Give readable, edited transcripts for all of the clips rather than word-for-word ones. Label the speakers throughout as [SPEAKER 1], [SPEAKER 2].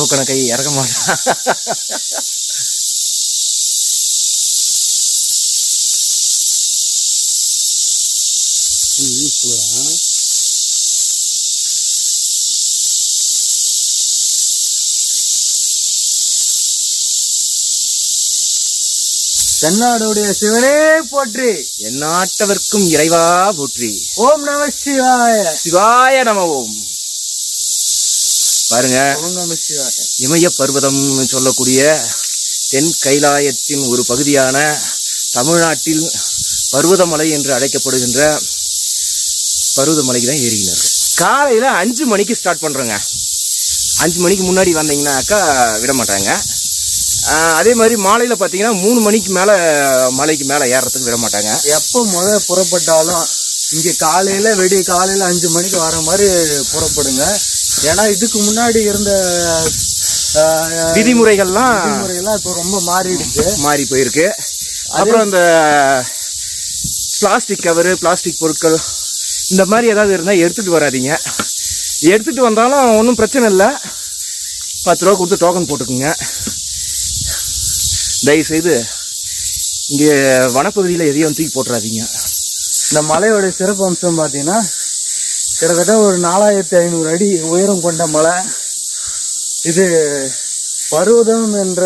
[SPEAKER 1] தூக்கண கை இறக்க மாட்டான்.
[SPEAKER 2] தென்னாடுடைய சிவனே போற்றி,
[SPEAKER 1] எந்நாட்டவர்க்கும் இறைவா போற்றி.
[SPEAKER 2] ஓம் நம சிவாய.
[SPEAKER 1] சிவாய நம ஓம். பாருங்க,
[SPEAKER 2] ஓம் நம சிவாய.
[SPEAKER 1] இமய பர்வதம் சொல்லக்கூடிய தென் கைலாயத்தின் ஒரு பகுதியான தமிழ்நாட்டில் பர்வதமலை என்று அழைக்கப்படுகின்ற பர்வதமலைக்கு தான் ஏறினார். காலையில் 5 மணிக்கு ஸ்டார்ட் பண்ணுறோங்க. 5 மணிக்கு முன்னாடி வந்தீங்கன்னாக்கா விட மாட்டாங்க. அதே மாதிரி மாலையில் பார்த்தீங்கன்னா 3 மணிக்கு மேலே மலைக்கு மேலே ஏறுறதுக்கு விட மாட்டாங்க.
[SPEAKER 2] எப்போ புறப்பட்டாலும் இங்கே காலையில் விடிய காலையில் 5 மணிக்கு வர மாதிரி புறப்படுங்க. ஏன்னா இதுக்கு முன்னாடி இருந்த
[SPEAKER 1] விதிமுறைகள்லாம்
[SPEAKER 2] இப்போ ரொம்ப மாறி
[SPEAKER 1] போயிருக்கு. அப்புறம் இந்த பிளாஸ்டிக் கவரு, பிளாஸ்டிக் பொருட்கள் இந்த மாதிரி ஏதாவது இருந்தால் எடுத்துகிட்டு வராதிங்க. எடுத்துகிட்டு வந்தாலும் ஒன்றும் பிரச்சனை இல்லை. 10 ரூபா கொடுத்து டோக்கன் போட்டுக்குங்க. தயவுசெய்து இங்கே வனப்பகுதியில் எதையும் தூக்கி போட்டுறாதீங்க.
[SPEAKER 2] இந்த மலையோட சிறப்பு அம்சம் பார்த்தீங்கன்னா கிட்டத்தட்ட ஒரு 4500 அடி உயரம் கொண்ட மலை. இது பர்வதம் என்ற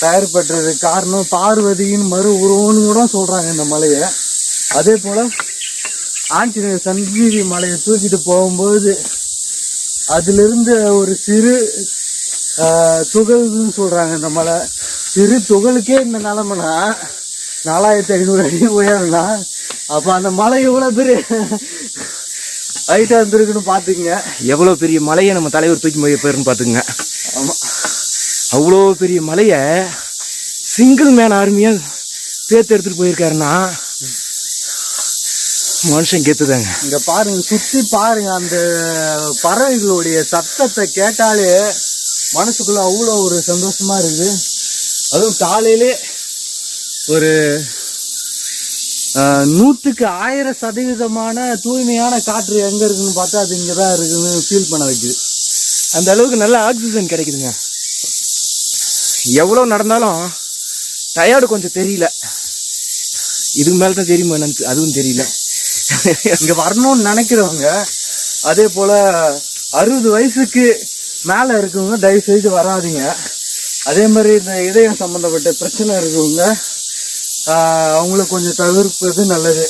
[SPEAKER 2] பெயர் பெற்றது காரணம் பார்வதியின் மறு உருவம்னு கூட சொல்கிறாங்க இந்த மலையை. அதே போல் ஆஞ்சநேயர் சஞ்சீவி மலையை தூக்கிட்டு போகும்போது அதிலிருந்து ஒரு சிறு துகள்னு சொல்கிறாங்க இந்த மலை. சிறு துகளுக்கே இந்த நிலமைனா 4500 அடி உயரம்னா அப்போ அந்த மலை எவ்வளோ பெரிய ஹைட்டாக இருந்திருக்குன்னு பார்த்துக்குங்க.
[SPEAKER 1] எவ்வளோ பெரிய மலையை நம்ம தலைவர் தூக்கி போயிருன்னு பார்த்துக்குங்க.
[SPEAKER 2] ஆமாம்,
[SPEAKER 1] அவ்வளோ பெரிய மலையை சிங்கிள் மேன் ஆர்மியாக சேர்த்து எடுத்துகிட்டு போயிருக்காருன்னா மனுஷன் கெத்துதாங்க.
[SPEAKER 2] இங்கே பாருங்க, சுற்றி பாருங்க, அந்த பறவைகளுடைய சத்தத்தை கேட்டாலே மனசுக்குள்ள அவ்வளோ ஒரு சந்தோஷமா இருக்குது. அதுவும் காலையிலே ஒரு 100க்கு 1000% தூய்மையான காற்று எங்கே இருக்குன்னு பார்த்தா அது இங்கே தான் இருக்குன்னு ஃபீல் பண்ண வைக்குது.
[SPEAKER 1] அந்த அளவுக்கு நல்ல ஆக்சிஜன் கிடைக்குதுங்க. எவ்வளோ நடந்தாலும் டயர்டு கொஞ்சம் தெரியல. இதுக்கு மேலே தான் தெரியுமா எனக்கு அதுவும் தெரியல.
[SPEAKER 2] இங்கே வரணும்னு நினைக்கிறவங்க, அதே போல் 60 வயசுக்கு மேலே இருக்கவங்க தயவு செய்து வராதிங்க. அதே மாதிரி இந்த இதயம் சம்மந்தப்பட்ட பிரச்சனை இருக்கவங்க அவங்கள கொஞ்சம் தவிர்ப்பது நல்லது.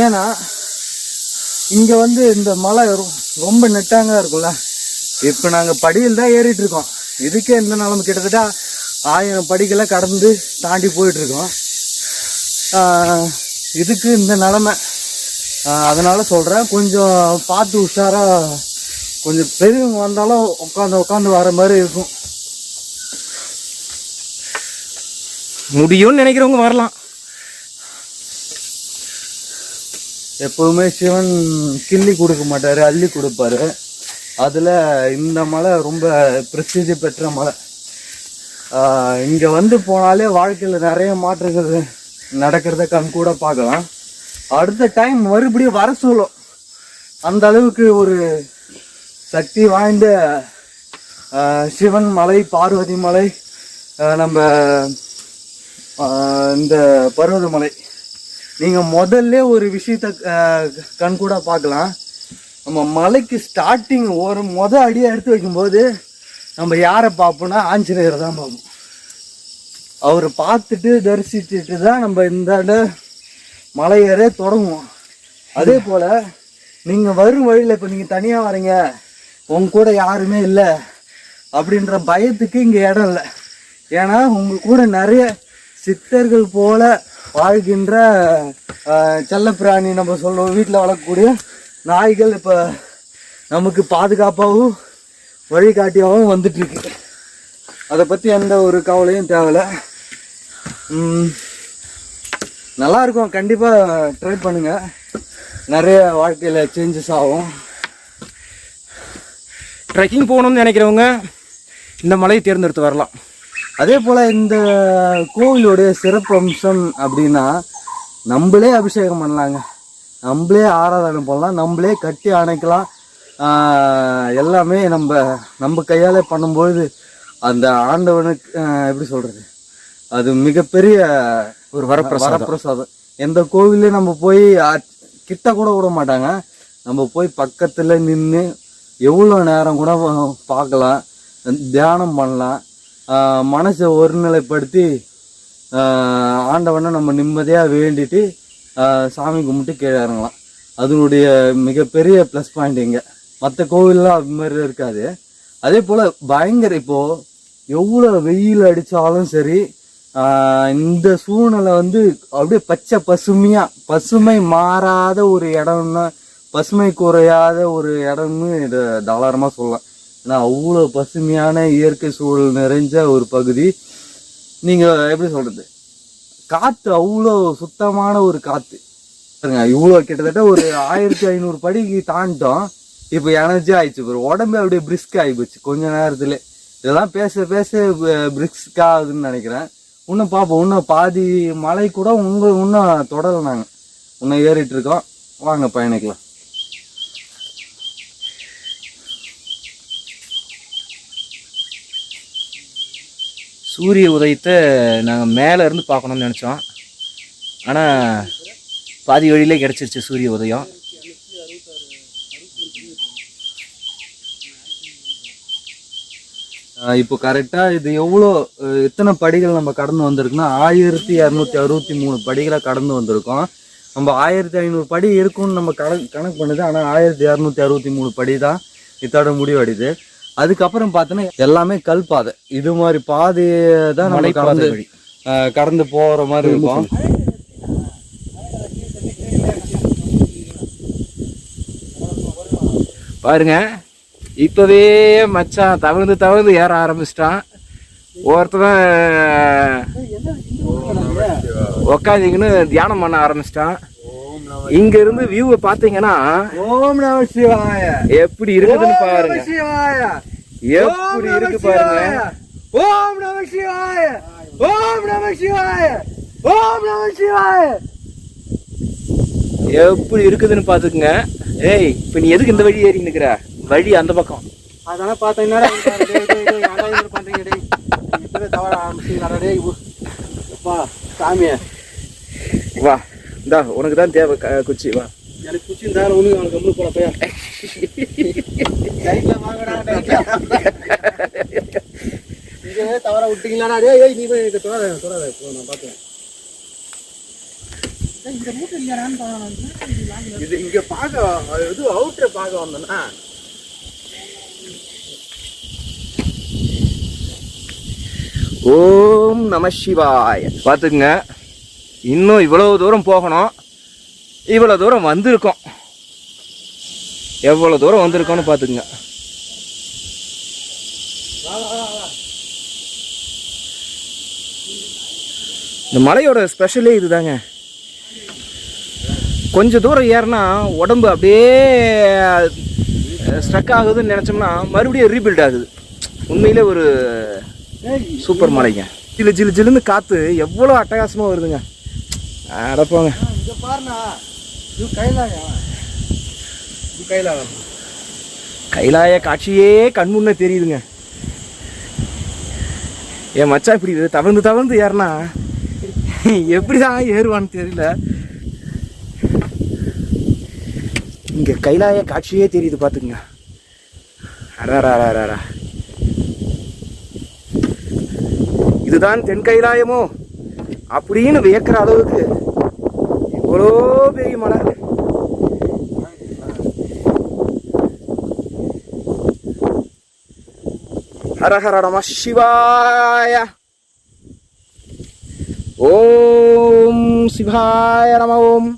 [SPEAKER 2] ஏன்னா இங்கே இந்த மலை ரொம்ப நெட்டாங்க இருக்கும்ல. இப்போ நாங்கள் படியில் தான் ஏறிட்டு இருக்கோம். இதுக்கே இந்த நிலமை கிட்டத்தட்ட 1000 படிகளை கடந்து தாண்டி போயிட்டுருக்கோம். இதுக்கு இந்த நிலமை. அதனால் சொல்கிறேன், கொஞ்சம் பார்த்து உஷாராக, கொஞ்சம் பெரியவங்க வந்தாலும் உட்காந்து வர மாதிரி இருக்கும்.
[SPEAKER 1] முடியும்னு நினைக்கிறவங்க வரலாம்.
[SPEAKER 2] எப்போவுமே சிவன் கிள்ளி கொடுக்க மாட்டார், அள்ளி கொடுப்பாரு. அதில் இந்த மலை ரொம்ப பிரசித்தி பெற்ற மலை. இங்கே போனாலே வாழ்க்கையில் நிறைய மாற்றங்கள் நடக்கிறத கண் கூட பார்க்கலாம். அடுத்த டைம் மறுபடியும் வர சொல்லும். அந்த அளவுக்கு ஒரு சக்தி வாய்ந்த சிவன் மலை, பார்வதி மலை, நம்ம இந்த பர்வதமலை. நீங்கள் முதல்ல ஒரு விஷயத்த கண் கூட பார்க்கலாம். நம்ம மலைக்கு ஸ்டார்டிங் ஒரு அடியை எடுத்து வைக்கும்போது நம்ம யாரை பார்ப்போம்னா ஆஞ்சநேயரை தான் பார்ப்போம். அவரை பார்த்துட்டு தரிசிச்சுட்டு தான் நம்ம இந்த மலை ஏற தொடங்குவோம். அதே போல் நீங்கள் வரும் வழியில் இப்போ நீங்கள் தனியாக வரீங்க, உங்க கூட யாருமே இல்லை அப்படின்ற பயத்துக்கு இங்கே இடம் இல்லை. ஏன்னா உங்க கூட நிறைய சித்தர்கள் போல வாழ்கின்ற செல்லப்பிராணி, நம்ம சொல்லுவோம் வீட்டில் வளர்க்கக்கூடிய நாய்கள் இப்போ நமக்கு பாதுகாப்பாகவும் வழிகாட்டியாகவும் வந்துட்டுருக்கு. அதை பற்றி எந்த ஒரு கவலையும் தேவையில்லை. நல்லாயிருக்கும், கண்டிப்பாக ட்ரை பண்ணுங்கள். நிறைய வாழ்க்கையில் சேஞ்சஸ் ஆகும்.
[SPEAKER 1] ட்ரெக்கிங் போகணும்னு நினைக்கிறவங்க இந்த மலையை தேர்ந்தெடுத்து வரலாம்.
[SPEAKER 2] அதே போல் இந்த கோவிலுடைய சிறப்பு அம்சம் அப்படின்னா நம்மளே அபிஷேகம் பண்ணலாங்க, நம்மளே ஆராதனை பண்ணலாம், நம்மளே கட்டி அணைக்கலாம். எல்லாமே நம்ம கையாலே பண்ணும்போது அந்த ஆண்டவனுக்கு எப்படி சொல்றது, அது மிகப்பெரிய
[SPEAKER 1] ஒரு வரப்பிரசாதம்.
[SPEAKER 2] எந்த கோவிலையும் நம்ம போய் கிட்ட கூட விட மாட்டாங்க. நம்ம போய் பக்கத்துல நின்று எவ்வளோ நேரம் கூட பார்க்கலாம், தியானம் பண்ணலாம், மனசை ஒருநிலைப்படுத்தி ஆண்டவனை நம்ம நிம்மதியாக வேண்டிட்டு சாமி கும்பிட்டு கீழே இறங்கலாம். அதனுடைய மிகப்பெரிய ப்ளஸ் பாயிண்ட் இங்கே. மற்ற கோவில்லாம் அது மாதிரி இருக்காது. அதே போல் பயங்கர இப்போது எவ்வளோ வெயில் அடித்தாலும் சரி, இந்த சூழ்நிலை வந்து அப்படியே பச்சை பசுமை மாறாத ஒரு இடம்னா, பசுமை குறையாத ஒரு இடம்னு இதை தாராளமாக சொல்லலாம். ஏன்னா அவ்வளோ பசுமையான இயற்கை சூழல் நிறைஞ்ச ஒரு பகுதி. நீங்கள் எப்படி சொல்கிறது, காற்று அவ்வளோ சுத்தமான ஒரு காற்று. இவ்வளோ கிட்டத்தட்ட ஒரு 1500 படிக்கு தாண்டிட்டோம். இப்போ எனர்ஜி ஆயிடுச்சு, ஒரு உடம்பு அப்படியே பிரிஸ்க் ஆகிப்போச்சு கொஞ்ச நேரத்துல. இதெல்லாம் பேச பேச பிரிஸ்க் ஆகுதுன்னு நினைக்கிறேன். இன்னும் பார்ப்போம், இன்னும் பாதி மலை கூட இன்னும் தொடரலை. நாங்கள் இன்னும் ஏறிட்டு இருக்கோம். வாங்க பயணிக்கலாம்.
[SPEAKER 1] சூரிய உதயத்தை நாங்கள் மேலே இருந்து பார்க்கணும்னு நினச்சோம். ஆனால் பாதி வழியிலே கிடச்சிருச்சு சூரிய உதயம்.
[SPEAKER 2] இப்போ கரெக்டாக இது எத்தனை படிகள் நம்ம கடந்து வந்திருக்குன்னா 1263 படிகளை கடந்து வந்திருக்கோம். நம்ம 1500 படி இருக்கும்னு நம்ம கணக்கு பண்ணுது. ஆனால் 1263 படி தான் இதோட முடிவடையுது. அதுக்கப்புறம் பார்த்தோன்னா எல்லாமே கல் பாதை. இது மாதிரி பாதையை தான் நம்ம கடந்து போகிற மாதிரி இருக்கும்.
[SPEAKER 1] பாருங்க, இப்பவே மச்சான் தவழ்ந்து ஏற ஆரம்பிச்சிட்டான். ஒருத்தன் உக்காந்திங்கன்னு தியானம் பண்ண ஆரம்பிச்சிட்டான். இங்க இருந்து வியூவை பாத்தீங்கன்னா
[SPEAKER 2] ஓம் நம சிவாய
[SPEAKER 1] எப்படி இருக்குதுன்னு பாருங்க. எப்படி இருக்கு பாருங்க.
[SPEAKER 2] ஓம் நம சிவாய, ஓம் நம சிவாய, ஓம் நம சிவாய.
[SPEAKER 1] எப்படி இருக்குதுன்னு பாத்துக்குங்க. ஏய், இப்ப நீ எதுக்கு இந்த வழி ஏறி நிக்கிற? வழி அந்த பக்கம்.
[SPEAKER 2] அதெல்லாம் பாத்தீங்கன்னா சாமிய
[SPEAKER 1] வா, இந்தா உனக்கு தான் தேவை குச்சி. வா,
[SPEAKER 2] எனக்கு குச்சி இருந்தாலும் ஒண்ணு அவனுக்கு கம்மி போல போய் தவற விட்டீங்களா? நீ போய் தொடாத நான் பாத்தேன். இது இங்க பாக்க இது அவுட்டரை பார்க்க வந்தேன்னா
[SPEAKER 1] ஓம் நம சிவாய. பாத்துக்குங்க, இன்னும் இவ்வளவு தூரம் போகணும். இவ்வளவு தூரம் வந்திருக்கோம். எவ்வளவு தூரம் வந்திருக்கோம்னு பாத்துக்குங்க. இந்த மலையோட ஸ்பெஷலே இதுதாங்க. கொஞ்சம் தூரம் ஏறினா உடம்பு அப்படியே ஸ்ட்ரக் ஆகுதுன்னு நினச்சோம்னா மறுபடியும் ரீபில்ட் ஆகுது. உண்மையிலே ஒரு சூப்பர் மலைங்க. ஜில்லுன்னு காற்று எவ்வளோ அட்டகாசமாக வருதுங்க. அடப்போங்க. கைலாய காட்சியே கண்முன்னே தெரியுதுங்க. என் மச்சான் இப்படி தவழ்ந்து ஏறினா எப்படிதான் ஏறுவான்னு தெரியல. இங்க கைலாய காட்சியே தெரியுது பாத்துக்குங்க. அடா, இதுதான் தென் கைலாயமோ அப்படின்னு வியக்கிற அளவுக்கு இவ்வளோ பெரிய மலை. ஹரஹர நம சிவாய. ஓம் சிவாய நம. ஓம்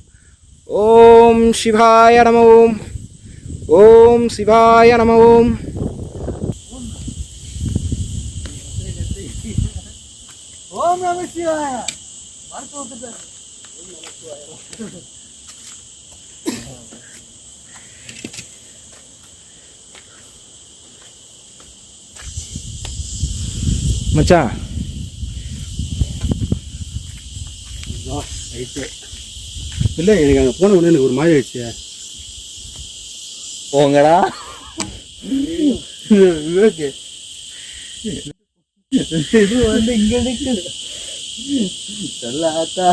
[SPEAKER 1] ஓம் சிவாய நம. ஓம் ஓம் சிவாய நம. ஓம்
[SPEAKER 2] ஓம் நம சிவாய.
[SPEAKER 1] மச்சான்
[SPEAKER 2] இல்லை, எனக்கு அங்கே போன உடனே எனக்கு ஒரு மாதிரி ஆயிடுச்சு.
[SPEAKER 1] போங்கடா.
[SPEAKER 2] விவேக்கு இது வந்து இங்க இருக்கு சொல்லாத்தா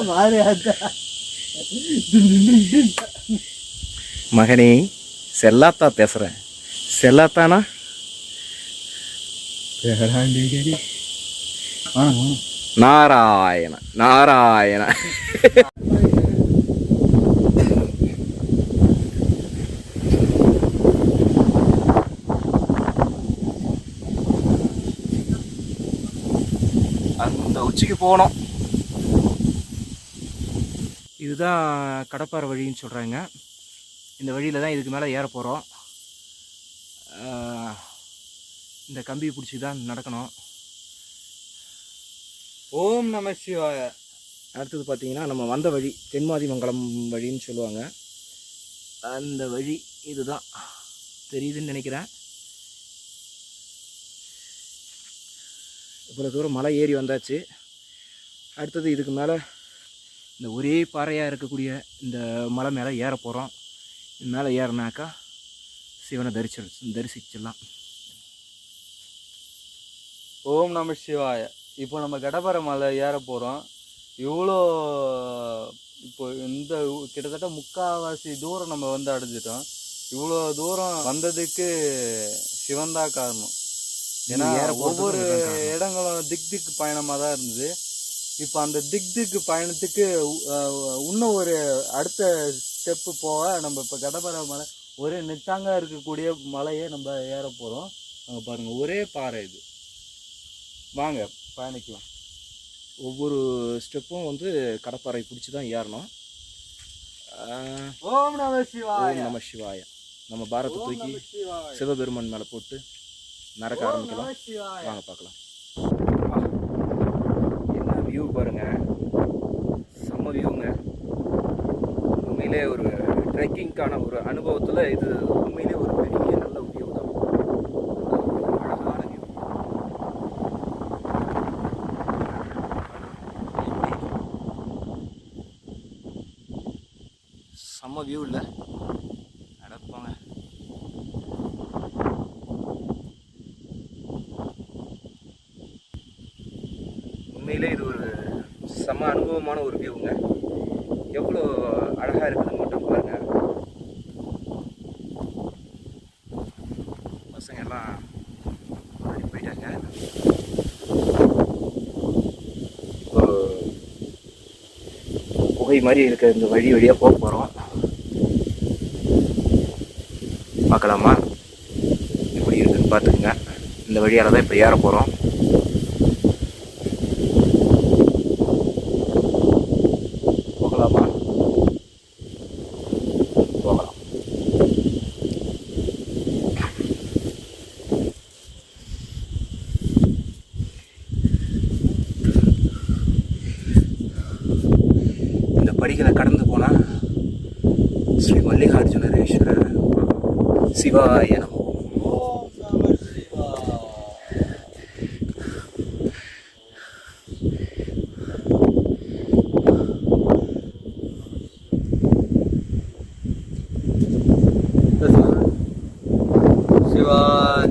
[SPEAKER 2] மாறி ஆத்தா
[SPEAKER 1] மகனே செல்லாத்தா பேசுகிறேன். செல்லாத்தானா? நாராயண நாராயண. அந்த உச்சிக்கு போகணும். இதுதான் கடப்பாறை வழின்னு சொல்கிறாங்க. இந்த வழியில் தான் இதுக்கு மேலே ஏற போகிறோம். இந்த கம்பியை பிடிச்சி தான் நடக்கணும்.
[SPEAKER 2] ஓம் நம சிவாய.
[SPEAKER 1] அடுத்தது பார்த்தீங்கன்னா நம்ம வந்த வழி தென்மாதிமங்கலம் வழின்னு சொல்லுவாங்க. அந்த வழி இதுதான் தெரியுதுன்னு நினைக்கிறேன். இவ்வளோ தூரம் மலை ஏறி வந்தாச்சு. அடுத்தது இதுக்கு மேலே இந்த ஒரே பாறையாக இருக்கக்கூடிய இந்த மலை மேலே ஏற போகிறோம். இது மேலே ஏறினாக்கா சிவனை தரிசிச்சிடலாம்.
[SPEAKER 2] ஓம் நம சிவாய. இப்போ நம்ம கடப்பாறை மலை ஏற போகிறோம். இவ்வளோ இப்போ இந்த கிட்டத்தட்ட முக்கால்வாசி தூரம் நம்ம வந்து அடைஞ்சிட்டோம். இவ்வளோ தூரம் வந்ததுக்கு சிவன் தான் காரணம். ஏன்னா ஒவ்வொரு இடங்களும் திக் பயணமாக தான் இருந்தது. இப்போ அந்த திக் பயணத்துக்கு இன்னும் ஒரு அடுத்த ஸ்டெப்பு போக நம்ம இப்போ கடப்பாறை மலை ஒரே நெட்டாங்க இருக்கக்கூடிய மலையை நம்ம ஏற போகிறோம். அங்கே பாருங்கள், ஒரே பாறை இது. வாங்க பயணிக்கலாம்.
[SPEAKER 1] ஒவ்வொரு ஸ்டெப்பும் வந்து கடப்பாறை பிடிச்சி தான் ஏறணும்.
[SPEAKER 2] ஓம் நம சிவாய.
[SPEAKER 1] ஓம் நம சிவாய. நம்ம பாரத்தை தூக்கி சிவபெருமான் மேலே போட்டு நடக்க ஆரம்பிக்கலாம். வாங்க பார்க்கலாம். என்ன வியூ பாருங்க, செம்ம வியூங்க. உண்மையிலே ஒரு ட்ரெக்கிங்கான ஒரு அனுபவத்தில் இது உண்மையிலே ஒரு பெரிய நல்ல வியூ தான். அழகான வியூ. செம்ம வியூ இல்லை நடப்பாங்க. உண்மையிலே இது ஒரு செம்ம அனுபவமான ஒரு வியூங்க. எவ்வளோ அழகாக இருக்குதுன்னு மட்டும் பாருங்க. பசங்க எல்லாம் போயிட்டாங்க. இப்போ புகை மாதிரி இருக்க இந்த வழியாக போக போகிறோம். பார்க்கலாமா எப்படி இருக்குன்னு பார்த்துக்குங்க. இந்த வழியால் தான் இப்போ ஏற போகிறோம். போகலாமா? போகலாம். இந்த படிகளை கடந்து போனால் ஸ்ரீ மல்லிகார்ஜுனரேஸ்வரர் சிவாய நமோ.
[SPEAKER 2] சிவா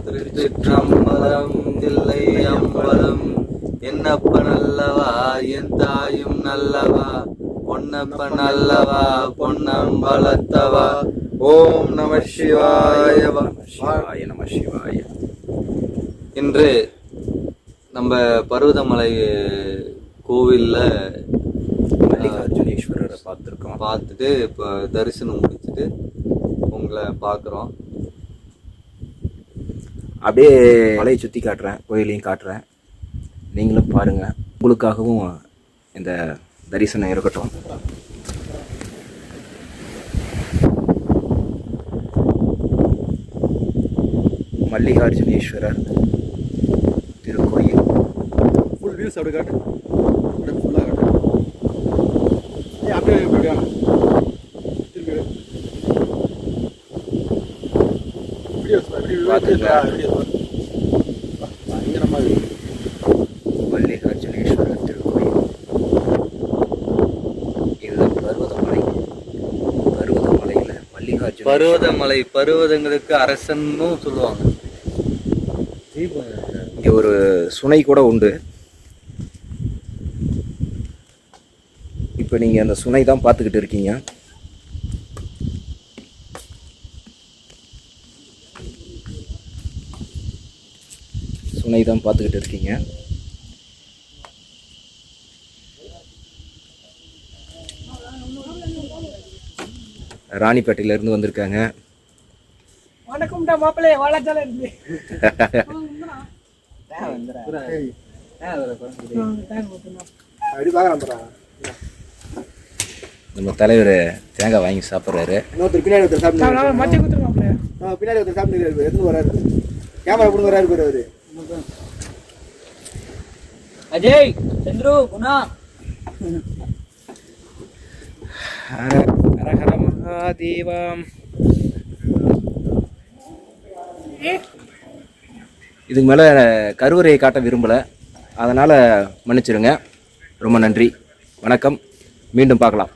[SPEAKER 2] திருச்சிற்றம்பலம் தில்லை அம்பலம். என்னப்பன் அல்லவா என் தாயும் நல்லவா, பொன்னப்பன் அல்லவா பொன்னம்பலத்தவா. ஓம் நம சிவாய.
[SPEAKER 1] சிவாய நம சிவாய.
[SPEAKER 2] இன்று நம்ம பர்வதமலை கோவில்ல
[SPEAKER 1] மல்லிகார்ஜுனேஸ்வரரை பார்த்துட்டு
[SPEAKER 2] இப்போ தரிசனம் முடிச்சுட்டு உங்களை பார்க்குறோம்.
[SPEAKER 1] அப்படியே மலையை சுற்றி காட்டுறேன், கோயிலையும் காட்டுறேன். நீங்களும் பாருங்கள். உங்களுக்காகவும் இந்த தரிசனம் இருக்கட்டும். மல்லிகார்ஜுனேஸ்வரர் திருக்கோயில்.
[SPEAKER 2] ஃபுல் வியூஸ் அப்படி காட்டு, ஃபுல்லாக காட்டு. அப்படியே
[SPEAKER 1] மல்லிகார்ஜுனேஸ்வரர் திருக்கோயில். இதுதான் பர்வதமலை. பர்வதமலையில் மல்லிகார்ஜுன
[SPEAKER 2] பருவதமலை, பருவதங்களுக்கு அரசன்னும் சொல்லுவாங்க.
[SPEAKER 1] இங்கே ஒரு சுனை கூட உண்டு. இப்போ நீங்கள் அந்த சுனை தான் பார்த்துக்கிட்டு இருக்கீங்க. சுனை தான் பார்த்துக்கிட்டு இருக்கீங்க. ராணிப்பேட்டையிலேருந்து வந்திருக்காங்க.
[SPEAKER 3] வணக்கம்டா மாப்பிள்ளை, வாழாச்சால இருந்து
[SPEAKER 1] நம்ம தலைவர் தேங்காய் வாங்கி சாப்பிட்றாரு.
[SPEAKER 2] பின்னாடி ஒருத்தர் சாப்பிட்டு
[SPEAKER 3] மச்சை குத்துரு மாப்பிள்ளை.
[SPEAKER 2] பின்னாடி ஒருத்தர் சாப்பிட்டு எடுத்து வராரு. கேமரா கொடுங்க வராரு பேர் அவரு.
[SPEAKER 3] அஜய், சந்திரு, குணா.
[SPEAKER 1] ஹர ஹர மகாதேவம். இதுக்கு மேலே கருவறையை காட்ட விரும்பலை, அதனால் மன்னிச்சிடுங்க. ரொம்ப நன்றி, வணக்கம், மீண்டும் பார்க்கலாம்.